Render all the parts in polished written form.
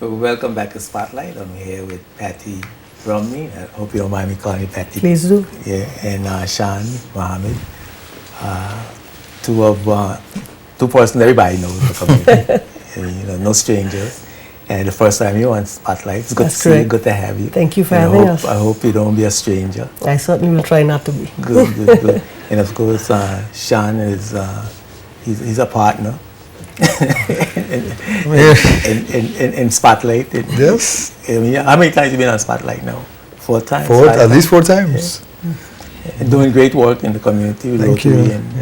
Well, welcome back to Spotlight. I'm here with Patty Bromley. I hope you don't mind me calling you Patty. Please do. Yeah, and Sean Mohammed. Two persons everybody knows in the community. And, no strangers. And the first time you're on Spotlight, it's good That's to see you, correct. good to have you. Thank you for And having us. I hope you don't be a stranger. I certainly will try not to be. Good, good, good. And of course, Sean is he's a partner in Spotlight. Yes. I mean, how many times have you been on Spotlight now? 4 times? At least 4 times. And doing great work in the community with Thank you. Rotary and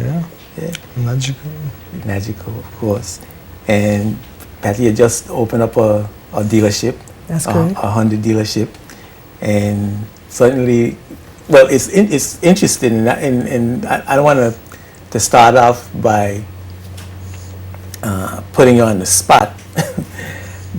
Yeah. Magical. Magical, of course. And Patty, you just opened up a dealership. That's correct. A Honda dealership. And certainly, well, it's interesting, and I don't want to start off by putting you on the spot,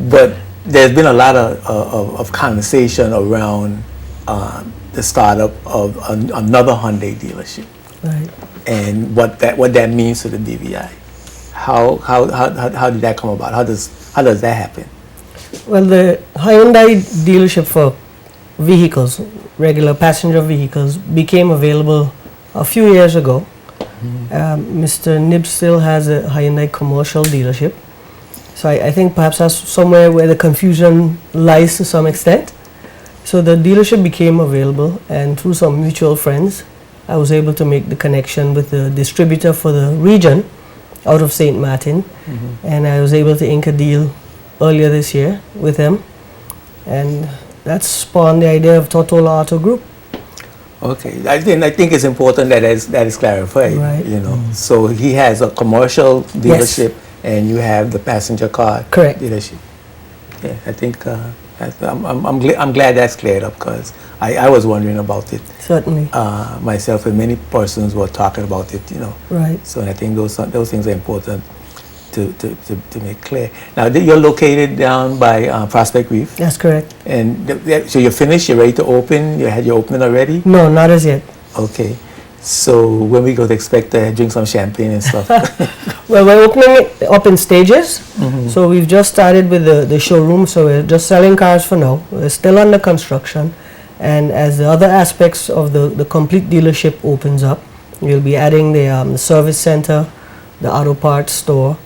but there's been a lot of conversation around the startup of another Hyundai dealership, Right. and what that means to the BVI. How did that come about? How does that happen? Well, the Hyundai dealership for vehicles, regular passenger vehicles, became available a few years ago. Mr. Nib still has a Hyundai commercial dealership. So I think perhaps that's somewhere where the confusion lies to some extent. So the dealership became available, and through some mutual friends, I was able to make the connection with the distributor for the region out of St. Martin, and I was able to ink a deal earlier this year with him, and that spawned the idea of Tortola Auto Group. Okay, I think it's important that is clarified. Right. So he has a commercial dealership, and you have the passenger car Correct. dealership. Yeah, I think I'm glad that's cleared up, because I was wondering about it Certainly. myself, and many persons were talking about it. Right. So I think those things are important to make clear. Now you're located down by Prospect Reef, That's correct. and so you're finished. You're ready to open. You had your opening already. No, not as yet. Okay. So when we go to expect to drink some champagne and stuff? Well, we're opening it up in stages. So we've just started with the showroom, so we're just selling cars for now. We're still under construction. And as the other aspects of the complete dealership opens up, we'll be adding the service center, the auto parts store,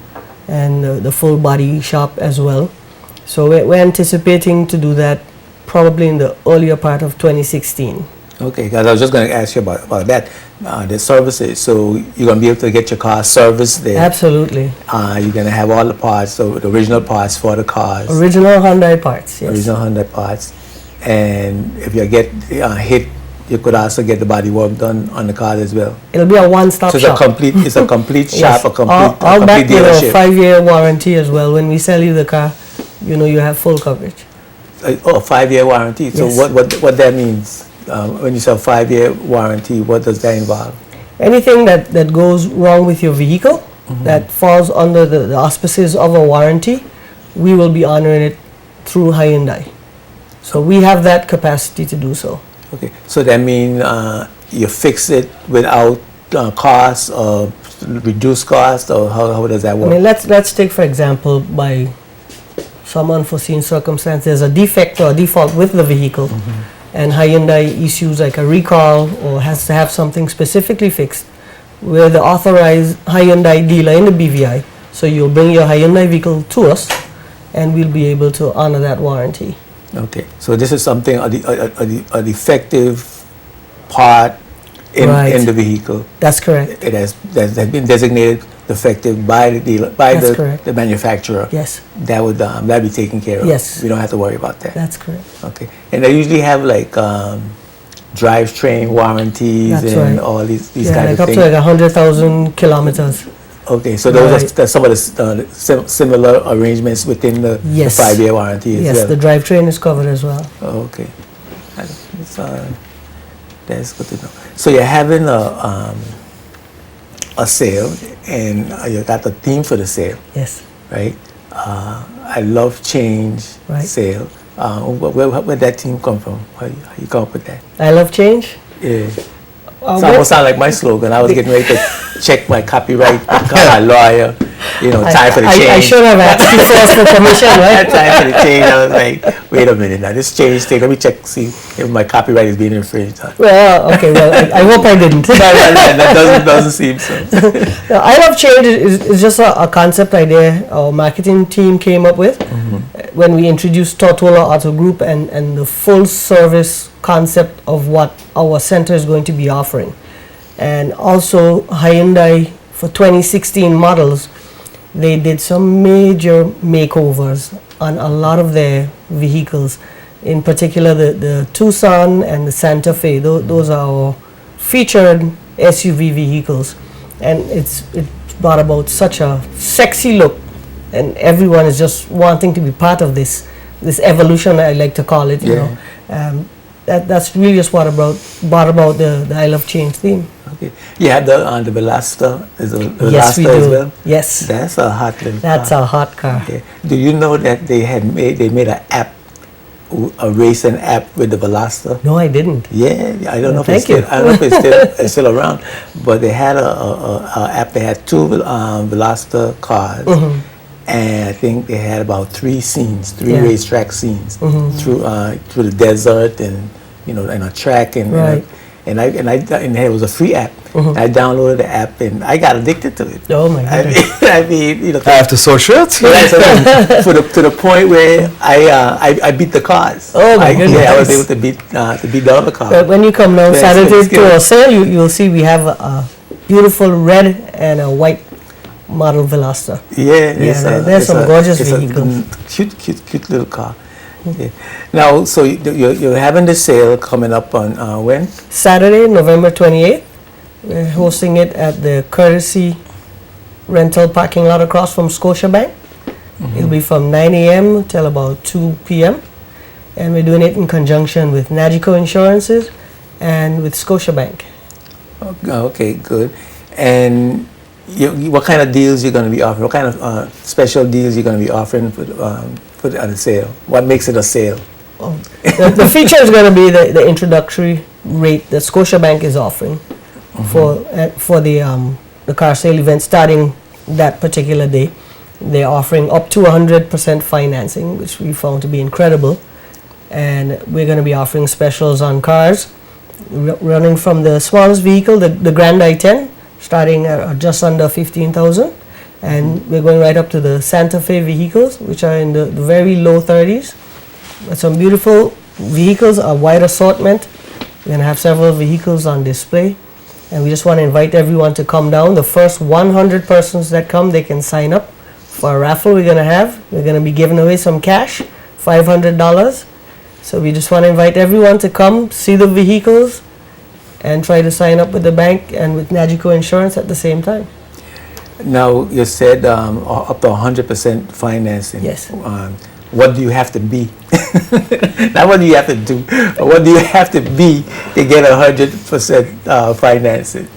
and the full body shop as well. So we're anticipating to do that probably in the earlier part of 2016. Okay, because I was just going to ask you about that, the services. So you're going to be able to get your car serviced there. Absolutely. You're going to have all the parts, so the original parts for the cars. Original Hyundai parts, yes. Original Hyundai parts. And if you get hit, you could also get the body work done on the car as well. It'll be a one-stop So shop. it's a complete shop, Yes. a complete all back with a dealership. 5-year warranty as well. When we sell you the car, you have full coverage. Oh, 5-year warranty. So Yes. what that means? When you say 5-year warranty, what does that involve? Anything that goes wrong with your vehicle that falls under the auspices of a warranty, we will be honoring it through Hyundai. So we have that capacity to do so. Okay, so that means you fix it without cost or reduced cost, or how does that I work? mean, let's take for example, by some unforeseen circumstance, there's a defect or a default with the vehicle, and Hyundai issues like a recall or has to have something specifically fixed. We're the authorized Hyundai dealer in the BVI, so you'll bring your Hyundai vehicle to us, and we'll be able to honor that warranty. Okay, so this is something a defective part in Right. the vehicle. That's correct. It has been designated defective by the dealer, by That's correct. the manufacturer. Yes, That would be taken care of. Yes. We don't have to worry about that. that's correct. Okay, and they usually have like drivetrain warranties That's and right. all these Yeah, kind like of up to things. like 100,000 kilometers. Okay, so those Right. are some of the similar arrangements within the Yes. 5-year warranty as Yes, well. the drivetrain is covered as well. Oh, okay, that's good to know. So you're having a sale, and you got the theme for the sale, Yes. right? I love change Right. sale. Where that theme come from? How you come up with that? I love change. Yeah. It Well, almost sound like my slogan. I was getting ready to check my copyright, my lawyer, time for the change. I should have asked you first for permission, right? Time for the change. I was like, wait a minute now, this change thing. Let me check, see if my copyright is being infringed. Well, okay. Well, I hope I didn't. That doesn't seem so. I Love Change is just a concept idea our marketing team came up with when we introduced Tortola Auto Group and the full service concept of what our center is going to be offering. And also Hyundai for 2016 models, they did some major makeovers on a lot of their vehicles. In particular, the Tucson and the Santa Fe. Those are our featured SUV vehicles, and it brought about such a sexy look, and everyone is just wanting to be part of this evolution, I like to call it. You know, that's really just what brought about the I Love Change theme. Okay. You had the Veloster. Is a Veloster Yes, we as do. well? Yes, That's a hot little that's car. a hot car. Okay. Do you know that they made an app, a racing app with the Veloster? No, I didn't. Yeah, I don't know if Thank you. I don't know if it's still around, but they had a app. They had two Veloster cars, and I think they had about three Yeah. racetrack scenes through the desert and and a track and Right. and it was a free app. I downloaded the app and I got addicted to it. Oh my goodness. I mean, I have to search it. Right, so to the point where I beat the cars. Oh, my goodness. Yeah, I was able to beat the other car. But when you come down Yes, Saturday it's to good. our sale, you'll see we have a beautiful red and a white model Veloster. Yeah, there's some gorgeous it's vehicles. Cute little car. Yeah. Now, so you're having the sale coming up on when? Saturday, November 28th. We're hosting it at the Courtesy Rental parking lot across from Scotiabank. It'll be from 9 a.m. till about 2 p.m. And we're doing it in conjunction with Nagico Insurances and with Scotiabank. Okay, good. And what kind of deals you're going to be offering? What kind of special deals you're going to be offering for the sale? What makes it a sale? The feature is going to be the introductory rate that Scotiabank is offering for the car sale event starting that particular day. They're offering up to 100% financing, which we found to be incredible. And we're going to be offering specials on cars, running from the smallest vehicle, the Grand i10, starting at just under 15,000. And we're going right up to the Santa Fe vehicles, which are in the very low 30s. But some beautiful vehicles, a wide assortment. We're going to have several vehicles on display. And we just want to invite everyone to come down. The first 100 persons that come, they can sign up for a raffle we're going to have. We're going to be giving away some cash, $500. So we just want to invite everyone to come, see the vehicles, and try to sign up with the bank and with Nagico Insurance at the same time. Now, you said up to 100% financing. Yes. What do you have to be? Not what do you have to do, but what do you have to be to get 100% financing?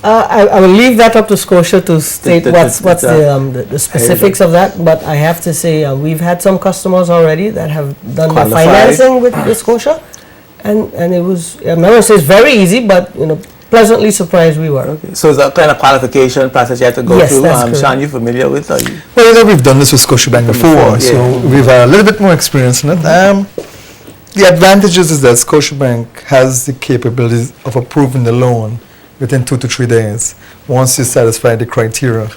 I will leave that up to Scotia to state what's the specifics of that. But I have to say we've had some customers already that have done the Qualified. financing with Scotia, and it was, I'm not going to say it's very easy, but pleasantly surprised we were. Okay. So is that kind of qualification process you have to go Yes, through? that's correct. Sean, you familiar with? Or you? Well, we've done this with Scotiabank before, so yeah. we've a little bit more experience in it. The advantages is that Scotiabank has the capabilities of approving the loan within 2 to 3 days once you satisfy the criteria.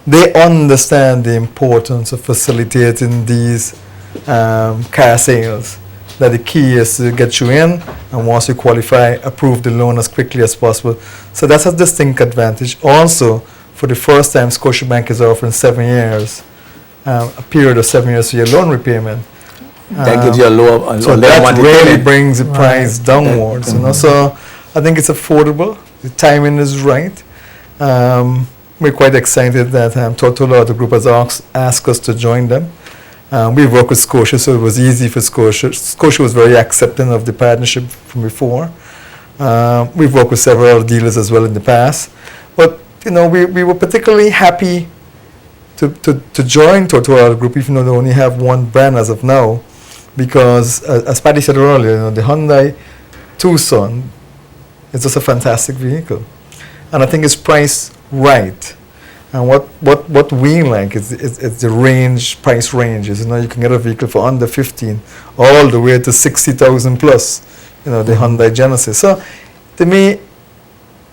They understand the importance of facilitating these car sales, that the key is to get you in, and once you qualify, approve the loan as quickly as possible. So that's a distinct advantage. Also, for the first time, Scotiabank is offering 7 years, a period of 7 years for your loan repayment. That gives you a lower, So a that monthly really payment. brings the price downwards, So I think it's affordable. The timing is right. We're quite excited that Tortola, the group, has asked us to join them. We've worked with Scotia, so it was easy for Scotia. Scotia was very accepting of the partnership from before. We've worked with several dealers as well in the past. But, we were particularly happy to join Tortola Group, even though they only have one brand as of now, because, as Patty said earlier, the Hyundai Tucson is just a fantastic vehicle. And I think it's priced right. And what we like is the range, price ranges. You know, you can get a vehicle for under 15, all the way to 60,000 plus. You know, the Hyundai Genesis. So, to me,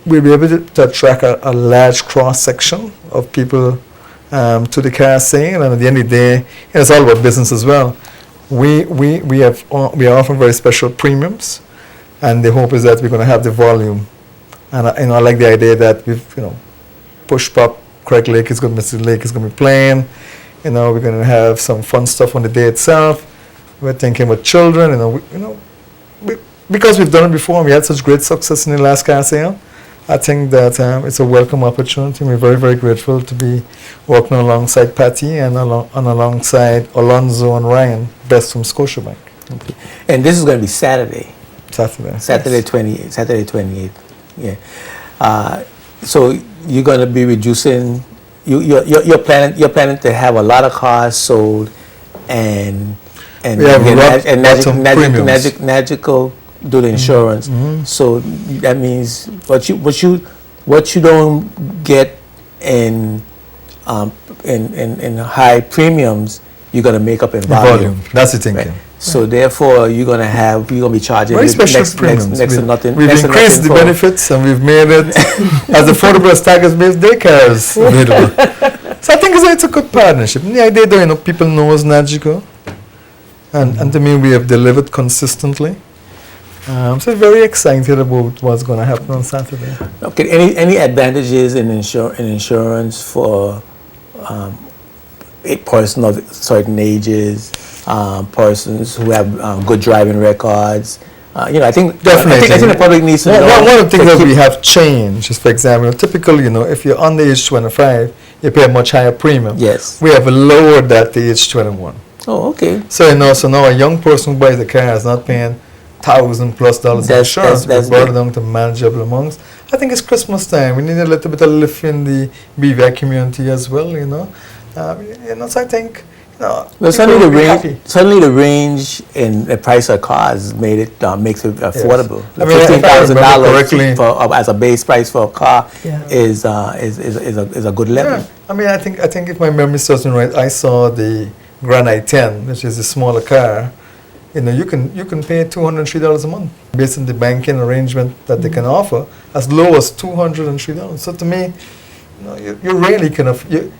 we'll be able to attract a large cross section of people to the car sale. And at the end of the day, it's all about business as well. We are offering very special premiums, and the hope is that we're going to have the volume. And I like the idea that we've Push Pop, Craig Lake is going to Mr. Lake is going to be playing. We're going to have some fun stuff on the day itself. We're thinking about children. Because we've done it before and we had such great success in the last car sale, I think that it's a welcome opportunity. We're very, very grateful to be working alongside Patty and alongside Alonzo and Ryan, best from Scotiabank. Okay. And this is going to be Saturday. Saturday. 28th. Yeah. So you're going to be reducing. You're planning to have a lot of cars sold, and we have Magical do the insurance. Mm-hmm. So that means what you don't get in high premiums, you're going to make up in volume. That's the thinking. Right? So therefore, you're going to be charging very special premiums. Next to nothing. We've increased the benefits and we've made it as affordable as Tigers-based daycares available. So I think it's a good partnership. And the idea, though, people know us Nagico, and to me, we have delivered consistently. So very excited about what's going to happen on Saturday. Okay. Any advantages in insurance for a person of certain ages, persons who have good driving records? I think definitely. I think the public needs to know. One of the things that we have changed is, for example, typically, if you're under age 25, you pay a much higher premium. Yes. We have lowered that to age 21. Oh, okay. So now a young person who buys a car is not paying $1,000+ in insurance. We brought it down to manageable amounts. I think it's Christmas time. We need a little bit of lift in the BVI community as well. So I think. Well, suddenly the range in the price of cars makes it affordable. Yes. $15,000 as a base price for a car is a good level. Yeah. I think if my memory serves me right, I saw the Grand i10, which is a smaller car. You can pay $203 a month based on the banking arrangement that they can offer, as low as $203. So to me, you really can.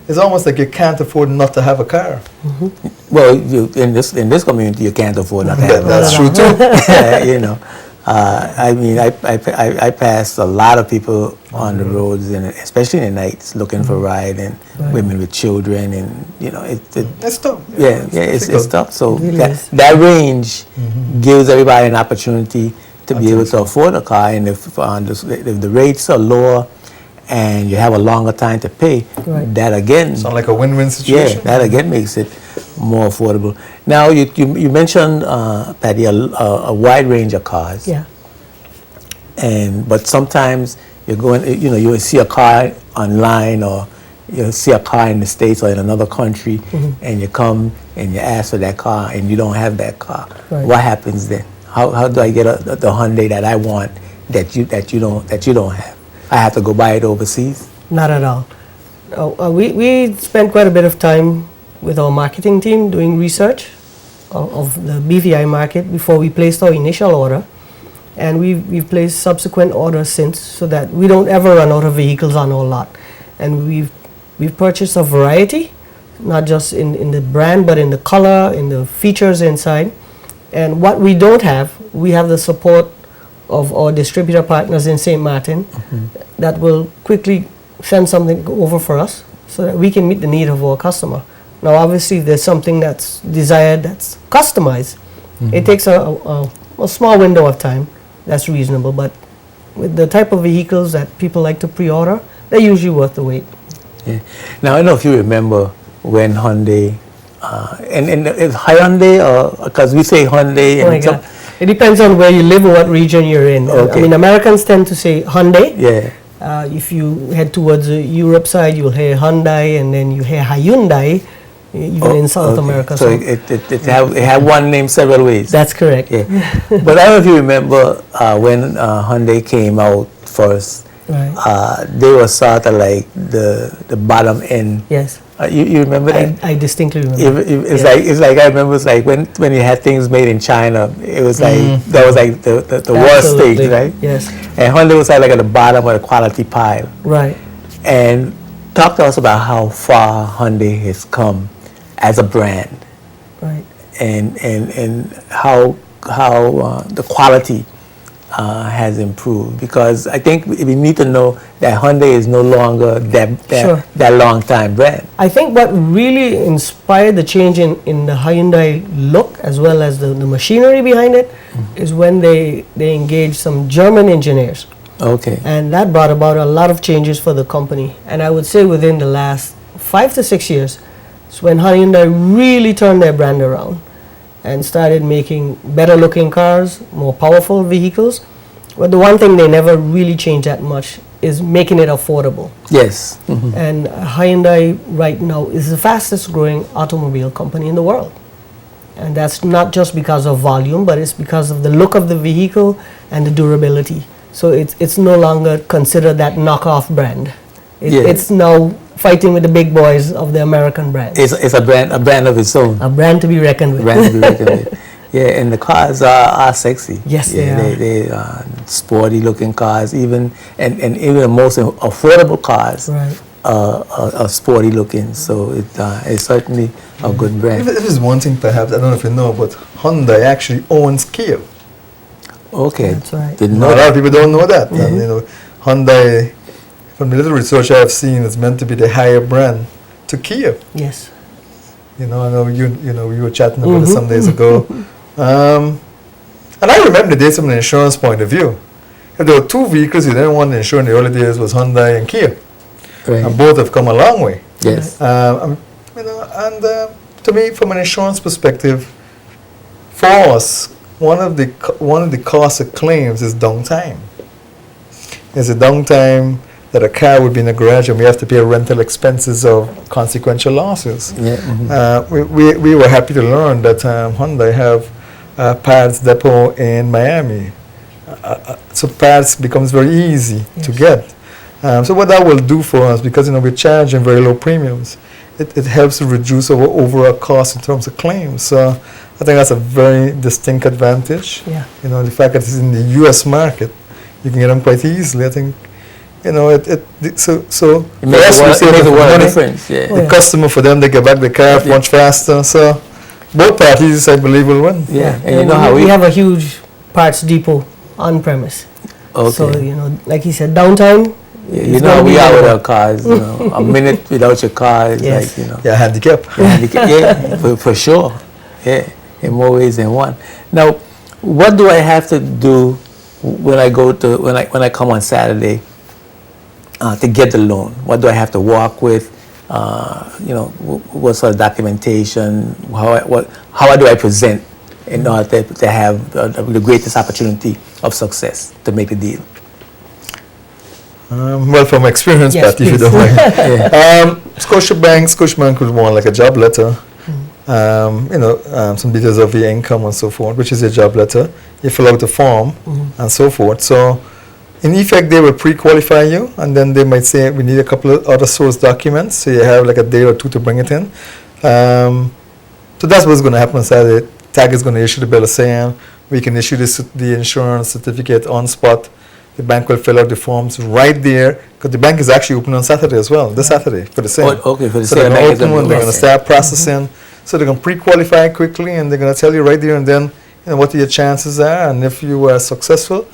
It's almost like you can't afford not to have a car. Mm-hmm. Well, in this community, you can't afford not to have a car. That's true too. I pass a lot of people on the roads, and especially in the nights, looking for a ride, and women with children, and it's tough. It's tough. So Really that range gives everybody an opportunity to be able to afford a car, and if the rates are lower and you have a longer time to pay, that again sounds like a win-win situation. Yeah, that again makes it more affordable. Now you mentioned, Patty, a wide range of cars. Yeah. But sometimes you're going, you see a car online, or you see a car in the States or in another country, and you come and you ask for that car and you don't have that car. Right. What happens then? How do I get the Hyundai that I want that you don't have? I have to go buy it overseas? Not at all. We spent quite a bit of time with our marketing team doing research of the BVI market before we placed our initial order, and we've placed subsequent orders since, so that we don't ever run out of vehicles on our lot. And we've purchased a variety, not just in the brand, but in the color, in the features inside. And what we don't have, we have the support of our distributor partners in St. Martin that will quickly send something over for us so that we can meet the need of our customer. Now, obviously, if there's something that's desired, that's customized, it takes a small window of time. That's reasonable, but with the type of vehicles that people like to pre-order, they're usually worth the wait. Yeah. Now, I don't know if you remember when Hyundai, and it's Hyundai, or because we say Hyundai. Oh my God. It depends on where you live or what region you're in. Okay. Americans tend to say Hyundai. Yeah. If you head towards the Europe side, you'll hear Hyundai, and then you hear Hyundai, even in South America. So it have one name several ways. That's correct. Yeah. But I don't know if you remember when Hyundai came out first, Right. they were sort of like the bottom end. Yes. You remember that? I distinctly remember. It's Yeah. like I remember it's like when you had things made in China, it was like that was like the worst Absolutely. stage, right? Yes. And Hyundai was like at the bottom of the quality pile. Right. And talk to us about how far Hyundai has come as a brand, Right. and how the quality has improved, because I think we need to know that Hyundai is no longer Sure. that long time brand. I think what really inspired the change in the Hyundai look as well as the machinery behind it is when they engaged some German engineers. Okay. And that brought about a lot of changes for the company. And I would say within the last 5 to 6 years is when Hyundai really turned their brand around and started making better looking cars, more powerful vehicles. But the one thing they never really changed that much is making it affordable. Yes. Mhm. And Hyundai right now is the fastest growing automobile company in the world. And that's not just because of volume, but it's because of the look of the vehicle and the durability. So it's no longer considered that knockoff brand. Yeah. It's now fighting with the big boys of the American brand. It's a brand of its own. A brand to be reckoned with. Brand to be reckoned with. Yeah, and the cars are sexy. Yes, yeah, they are. They are sporty looking cars, even and even the most affordable cars Right. are sporty looking. So it's certainly a good brand. If there's one thing, perhaps, I don't know if you know, but Hyundai actually owns Kia. Okay, That's right. didn't A know lot that. of people don't know that. And, you know, Hyundai, from the little research I've seen, is meant to be the higher brand to Kia. Yes. You know, I know we were chatting about it some days ago. And I remember the days from an insurance point of view. If there were two vehicles you didn't want to insure in the early days, was Hyundai and Kia. And Right. both have come a long way. Yes. You know, and to me, from an insurance perspective, for us, one of the costs of claims is downtime. It's a downtime that a car would be in a garage and we have to pay rental expenses of consequential losses. Yeah. Mhm. We were happy to learn that Hyundai have parts depot in Miami. So parts becomes very easy to get. So what that will do for us, because we're charging very low premiums, it helps to reduce our overall cost in terms of claims. So I think that's a very distinct advantage. Yeah. The fact that it's in the U.S. market, you can get them quite easily. I think, so It for makes us, we save a the world of money. difference. Yeah. Oh, The yeah. customer, for them, they get back the car Yeah. much faster. So both parties, I believe, will win. Yeah. And you know how we we have a huge parts depot on premise. okay. So, like he said, downtime. Yeah, it's you know gonna how we be are with lower. our cars. A minute without your car is Yes. like Yeah, handicap. yeah, for sure. Yeah, in more ways than one. Now, what do I have to do when I come on Saturday to get the loan? What do I have to walk with? What sort of documentation? How do I present in order to have the greatest opportunity of success to make the deal? Well, from experience, Yes, Pat, if you please. don't mind. Yeah. Scotiabank would want like a job letter, some details of your income and so forth, which is your job letter. You fill out the form and so forth. So, in effect, they will pre-qualify you, and then they might say we need a couple of other source documents, so you have like a day or two to bring it in. So that's what's going to happen on Saturday. TAG is going to issue the bill of sale. We can issue the insurance certificate on spot. The bank will fill out the forms right there, because the bank is actually open on Saturday as well, this Saturday, for the sale. Oh, okay, for the So sale, they're bank going is to gonna open, be they're going to open. start processing. So they're going to pre-qualify quickly, and they're going to tell you right there and then what your chances are, and if you are successful,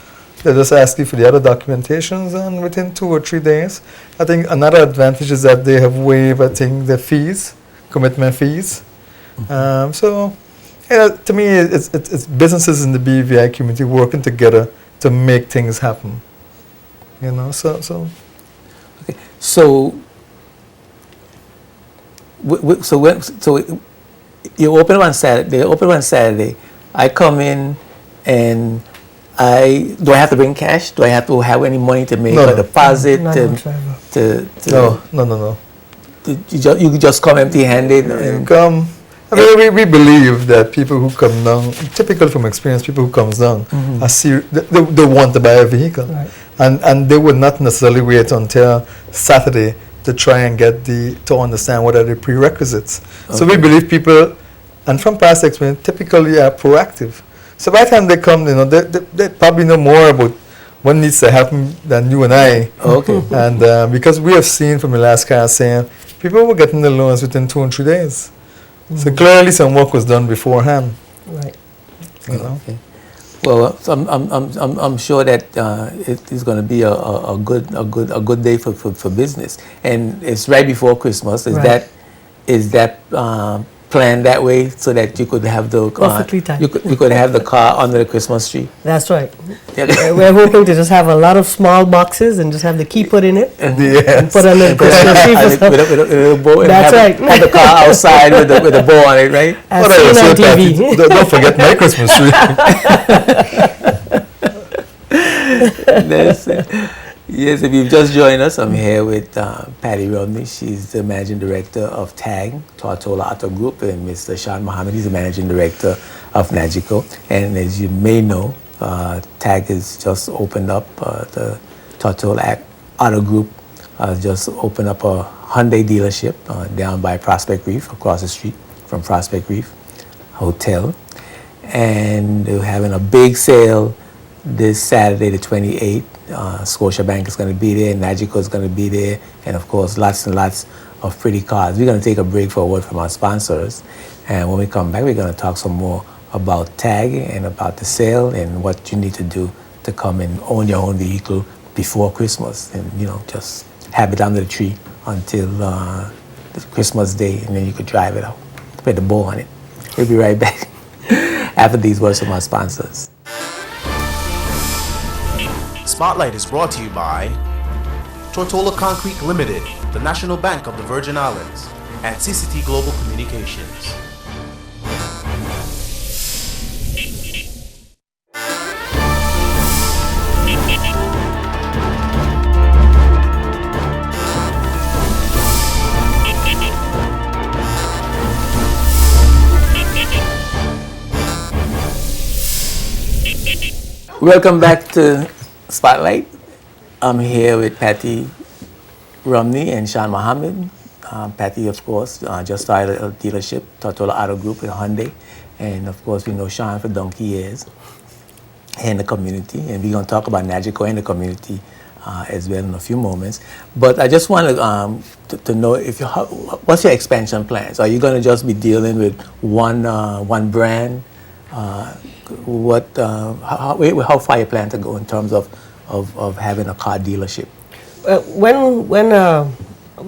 they'll just ask you for the other documentations, and within 2 or 3 days. I think another advantage is that they have waived, I think, the fees, commitment fees. So, to me, it's businesses in the BVI community working together to make things happen. So Okay. So you open on Saturday. They open on Saturday. I come in, and do I have to bring cash? Do I have to have any money to make No. a deposit? None to, whatsoever. no. You just come empty-handed. You And, come. I mean, we believe that people who come down, typical from experience, people who comes down, are they want to buy a vehicle. Right. and they would not necessarily wait until Saturday to try and to understand what are the prerequisites. So we Okay. believe people, and from past experience, typically are proactive. So by the time they come, they probably know more about what needs to happen than you and I. Okay. And because we have seen from the last cast saying, people were getting the loans within 2 and 3 days. So clearly some work was done beforehand. Right. You know? Okay. Well, so I'm sure that it is going to be a good day for business, and it's right before Christmas. Right. Is that planned that way so that you could have the Perfectly timed. you could have the car under the Christmas tree? That's right. Yeah. We're hoping to just have a lot of small boxes and just have the key put in it. Yes. Put under the Christmas tree for some. With a bow, and That's have, right. have the car outside with a bow on it, right? As What I seen was on saying, TV. Patty, don't forget my Christmas tree. That's it. Yes, if you've just joined us, I'm here with Patty Romney. She's the managing director of TAG, Tortola Auto Group, and Mr. Sean Mohammed. He's the managing director of Nagico. And as you may know, TAG has just opened up the Tortola Auto Group. Just opened up a Hyundai dealership down by Prospect Reef, across the street from Prospect Reef Hotel. And they're having a big sale this Saturday, the 28th. Scotiabank is going to be there, Nagico is going to be there, and of course, lots and lots of pretty cars. We're going to take a break for a word from our sponsors, and when we come back, we're going to talk some more about TAG and about the sale and what you need to do to come and own your own vehicle before Christmas, and just have it under the tree until the Christmas Day, and then you could drive it out, put the bow on it. We'll be right back after these words from our sponsors. Spotlight is brought to you by Tortola Concrete Limited, the National Bank of the Virgin Islands, and CCT Global Communications. Welcome back to Spotlight. I'm here with Patty Romney and Sean Mohammed. Patty, of course, just started a dealership, Tortola Auto Group in Hyundai. And of course, we know Sean for donkey years in the community. And we're going to talk about Nagico and the community as well in a few moments. But I just want to know what's your expansion plans? Are you going to just be dealing with one brand? How far you plan to go in terms of having a car dealership? When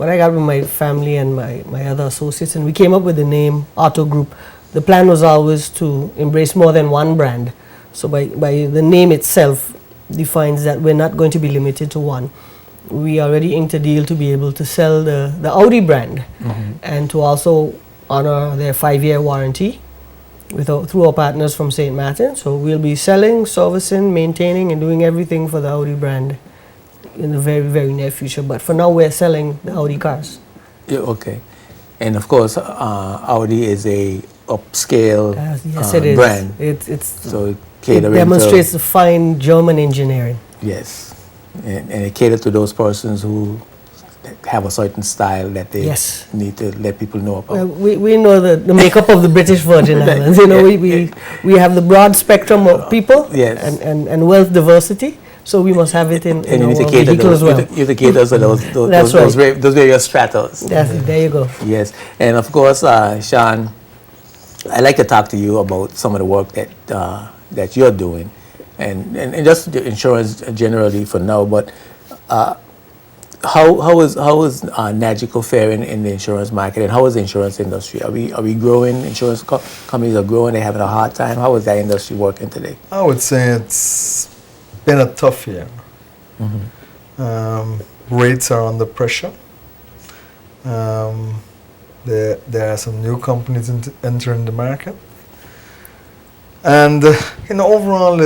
I got with my family and my other associates and we came up with the name Auto Group, the plan was always to embrace more than one brand. So by the name itself defines that we're not going to be limited to one. We already inked a deal to be able to sell the Audi brand and to also honor their 5-year warranty through our partners from St. Martin. So we'll be selling, servicing, maintaining, and doing everything for the Audi brand in the very, very near future. But for now, we're selling the Audi cars. Yeah, okay. And of course, Audi is a upscale Yes, it is. brand. So it catering demonstrates the fine German engineering. Yes, and it caters to those persons who have a certain style that they Yes. need to let people know about. We know the makeup of the British Virgin Islands. We have the broad spectrum of people Yes. and wealth diversity. So we must have it in and you need to our cater vehicle as well. you need to cater to those That's right. those various stratas. There you go. Yes, and of course, Sean, I'd like to talk to you about some of the work that you're doing, and just the insurance generally for now. But how is Nagico faring in the insurance market, and how is the insurance industry? Are we growing? Insurance companies are growing. They're having a hard time. How is that industry working today? I would say it's been a tough year. Rates are under pressure. There are some new companies entering the market. And overall,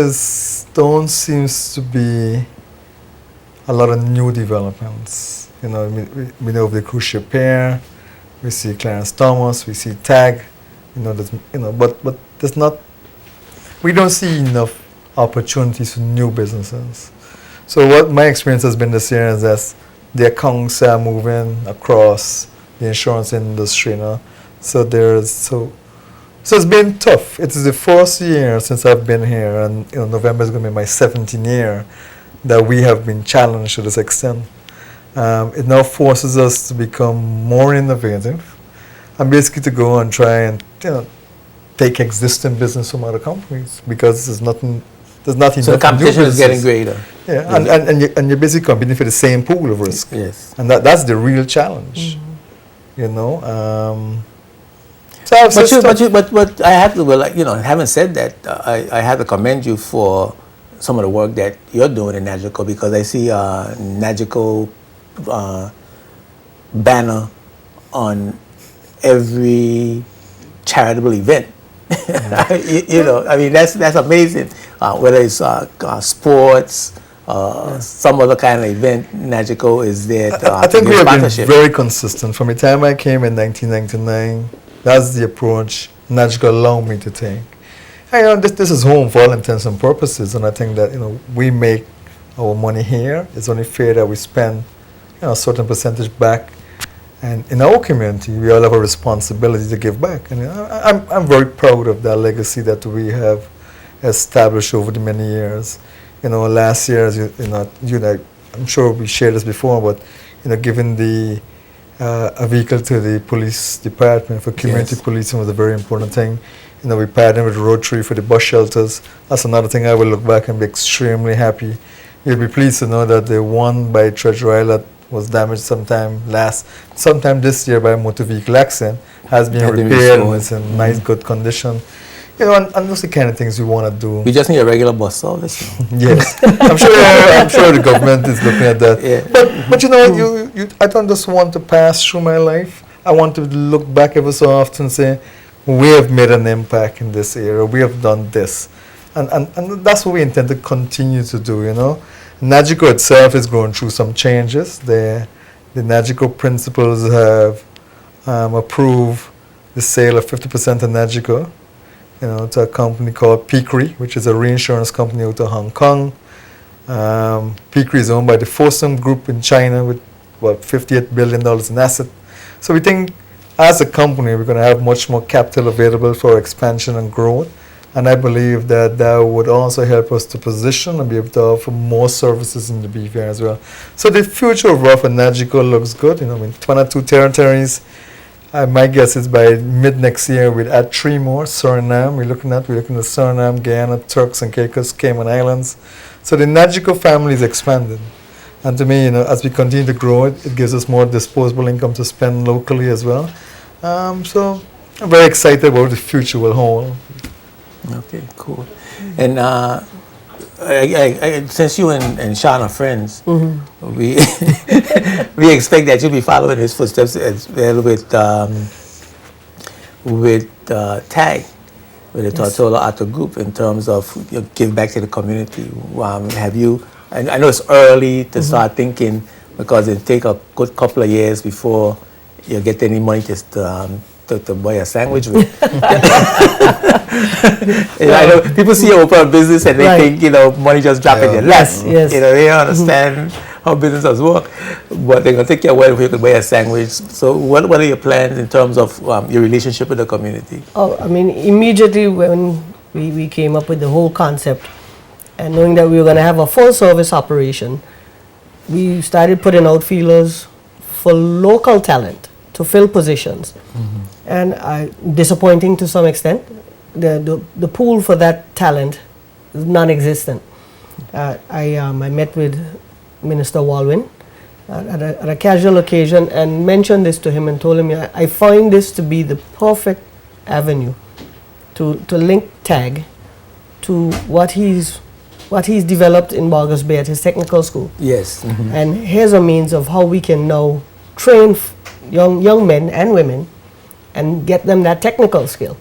don't seems to be a lot of new developments. We know of the cruise ship pair, we see Clarence Thomas, we see TAG, but there's not. We don't see enough opportunities for new businesses. So what my experience has been this year is that the accounts are moving across the insurance industry, So so it's been tough. It is the first year since I've been here, and November is going to be my 17th year that we have been challenged to this extent. It now forces us to become more innovative, and basically to go and try and take existing business from other companies, because there's nothing. There's nothing. So the competition is getting greater. Yeah, and you're basically competing for the same pool of risk. Yes. And that's the real challenge. But I have to, having said that, I have to commend you for some of the work that you're doing in Nagico, because I see Nagico banner on every charitable event. That's amazing. Whether it's sports, some other kind of event, Nagico is there. I think we have been very consistent. From the time I came in 1999, that's the approach Nagico allowed me to take. And, this is home for all intents and purposes, and I think that we make our money here. It's only fair that we spend a certain percentage back. And in our community, we all have a responsibility to give back. And I'm very proud of that legacy that we have established over the many years. Last year, I'm sure we shared this before, but giving a vehicle to the police department for community policing was a very important thing. We partnered with Rotary for the bus shelters. That's another thing I will look back and be extremely happy. You'll be pleased to know that the one by Treasure Island was damaged sometime this year by a motor vehicle accident, has been repaired and it's in nice, good condition. And those are the kind of things we want to do. We just need a regular bus service. Yes, I'm sure the government is looking at that. Yeah. But I don't just want to pass through my life. I want to look back ever so often and say, we have made an impact in this area. We have done this, and that's what we intend to continue to do. Nagico itself is going through some changes. The Nagico principals have approved the sale of 50% of Nagico, to a company called Peakery, which is a reinsurance company out of Hong Kong. Peakery is owned by the Fosun Group in China with $58 billion in assets. So we think, as a company, we're going to have much more capital available for expansion and growth. And I believe that would also help us to position and be able to offer more services in the beef area as well. So the future of Rough and Nagico looks good. 22 territories. My guess is by mid next year we'll add 3 more. Suriname, we're looking at Suriname, Guyana, Turks and Caicos, Cayman Islands. So the Nagico family is expanding. And to me, as we continue to grow it gives us more disposable income to spend locally as well. So I'm very excited about what the future will hold. Okay, cool. And since you and Sean are friends, we we expect that you'll be following his footsteps with TAG, with the Tortola Auto Group, in terms of give back to the community. Have you? And I know it's early to start thinking, because it take a good couple of years before you get any money to buy a sandwich with. I know people see you open a business and they think, money just drop in your lap. Yes. They don't understand how businesses work, but they're going to take you away if you could buy a sandwich. So what are your plans in terms of your relationship with the community? Immediately when we came up with the whole concept, and knowing that we were going to have a full service operation, we started putting out feelers for local talent to fill positions. And disappointing to some extent, the pool for that talent is non-existent. I met with Minister Walwyn at a casual occasion and mentioned this to him and told him, I find this to be the perfect avenue to link TAG to what he's developed in Bargos Bay at his technical school. Yes. And here's a means of how we can now train young men and women and get them that technical skill.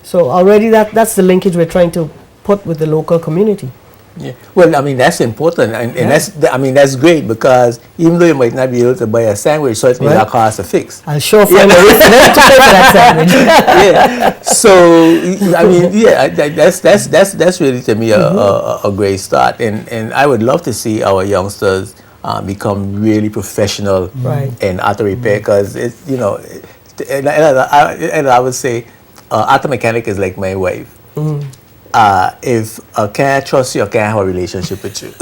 So already that's the linkage we're trying to put with the local community. Yeah. Well, I mean that's important, and that's great because even though you might not be able to buy a sandwich, certainly Right. that costs a fix. I'll sure find a way for them to pay for that sandwich. Yeah. So I mean, yeah, that's really to me a great start, and I would love to see our youngsters become really professional Right. in auto repair because it's and I would say auto mechanic is like my wife. If I can't trust you, I can't have a relationship with you. I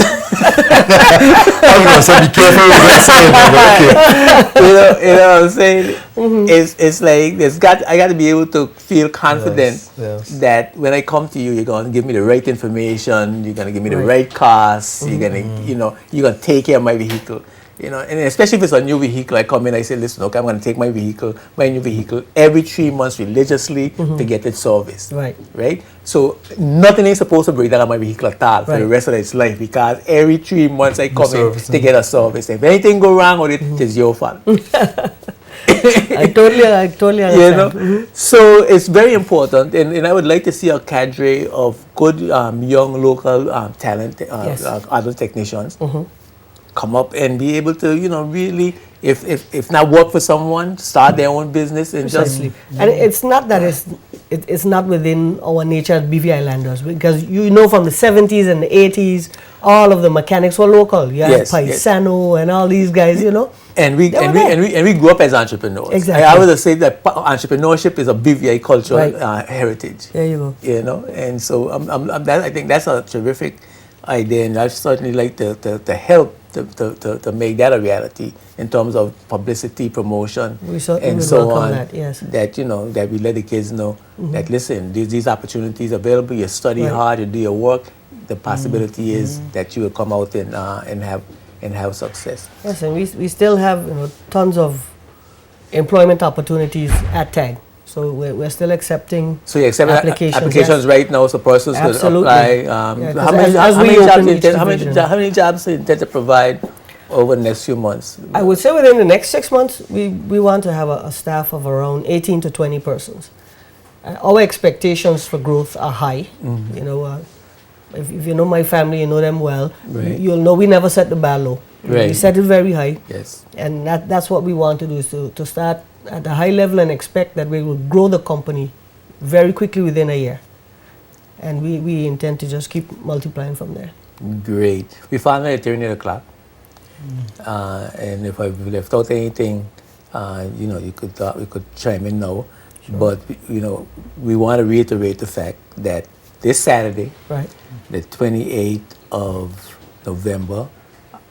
was gonna say, be careful with that statement, but okay. You know what I'm saying? It's like I got to be able to feel confident Yes. that when I come to you, you're going to give me the right information, you're going to give me the Right. right costs, you're going to you're going to take care of my vehicle. And especially if it's a new vehicle, I come in, I say, listen, okay, I'm going to take my new vehicle every 3 months religiously to get it serviced. Right. Right? So nothing is supposed to break down on my vehicle at all for the Right. rest of its life because every 3 months I come in servicing. to get a service. If anything go wrong with it, it's your fault. I totally You understand. know, so it's very important, and I would like to see a cadre of good young local talent, Yes. other technicians, come up and be able to, really, if not work for someone, start their own business and Precisely. And it's not that it's not within our nature as BV Islanders, because from the 70s and the 80s, all of the mechanics were local. You had Yes, Paisano and all these guys, And we They were and we, there. and we and we grew up as entrepreneurs. Exactly. I would say that entrepreneurship is a BVI cultural Right. heritage. There you go. And so I think that's a terrific idea, and I certainly like to help to make that a reality in terms of publicity, promotion, We certainly and would so welcome on. that, yes. That that we let the kids know that listen, these opportunities available. You study Right. hard, you do your work. The possibility is that you will come out and have success. Yes, and we still have tons of employment opportunities at TAG. So we're still accepting So you accept applications yes. right now, so persons could Absolutely. apply. Yeah, 'cause as we open each division. How many jobs do you intend to provide over the next few months? I would say within the next 6 months, we want to have a staff of around 18 to 20 persons. Our expectations for growth are high. If you know my family, you know them well, Right. you'll know we never set the bar low. We Right. set it very high. Yes. And that's what we want to do, is to start at a high level and expect that we will grow the company very quickly within a year. And we intend to just keep multiplying from there. Great. We found out at 8:30. And if I've left out anything, you could chime in now. But we want to reiterate the fact that this Saturday, Right. the 28th of November,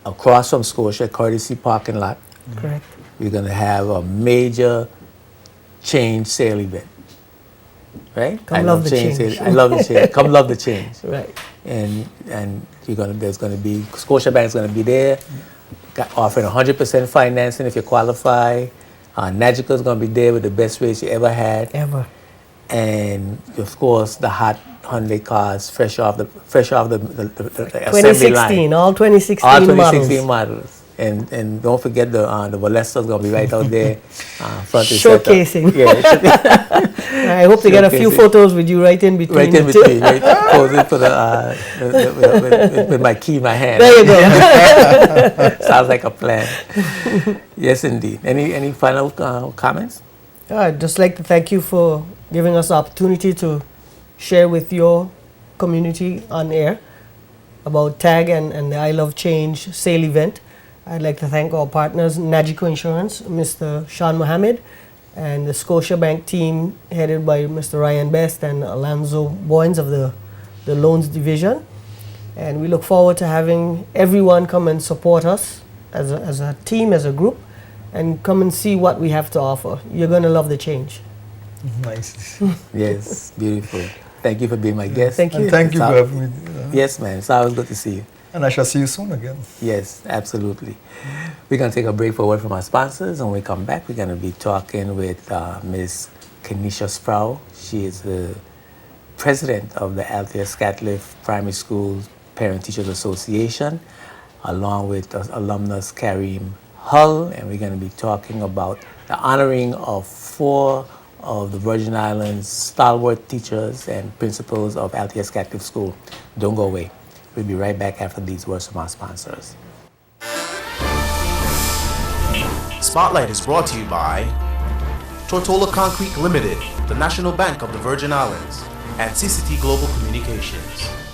across from Scotia Courtesy Parking Lot, Correct. we're going to have a major change sale event. Right? Come I love the sale. change. I love the change. Come love the change. Right. And there's going to be, Scotiabank's going to be there, offering 100% financing if you qualify. Nagico's going to be there with the best rates you ever had. Ever. And of course the hot Hyundai cars fresh off the assembly line. 2016, all 2016 All models. 2016 models. And don't forget the Valesta's going to be right out there, front and Showcasing. center. Yeah, I hope to get a few Showcasing. photos with you right in between. right in the two. between, right? Posing for with my key in my hand. There you go. Sounds like a plan. Yes, indeed. Any final comments? I'd just like to thank you for giving us the opportunity to share with your community on air about TAG and the I Love Change sale event. I'd like to thank our partners, Nagico Insurance, Mr. Sean Mohammed, and the Scotiabank team headed by Mr. Ryan Best and Alonzo Boynes of the Loans Division. And we look forward to having everyone come and support us as a team, as a group, and come and see what we have to offer. You're going to love the change. Nice. Yes, beautiful. Thank you for being my guest. Thank you. And thank you It's for al- having me. Yes, man. It's always good to see you. And I shall see you soon again. Yes, absolutely. We're going to take a break for a word from our sponsors. And when we come back, we're going to be talking with Ms. Kenisha Sproul. She is the president of the Althea Scatliff Primary School Parent Teachers Association, along with alumnus Kareem Hull. And we're going to be talking about the honoring of 4 of the Virgin Islands stalwart teachers and principals of Althea Scatliff School. Don't go away. We'll be right back after these words from our sponsors. Spotlight is brought to you by Tortola Concrete Limited, the National Bank of the Virgin Islands, and CCT Global Communications.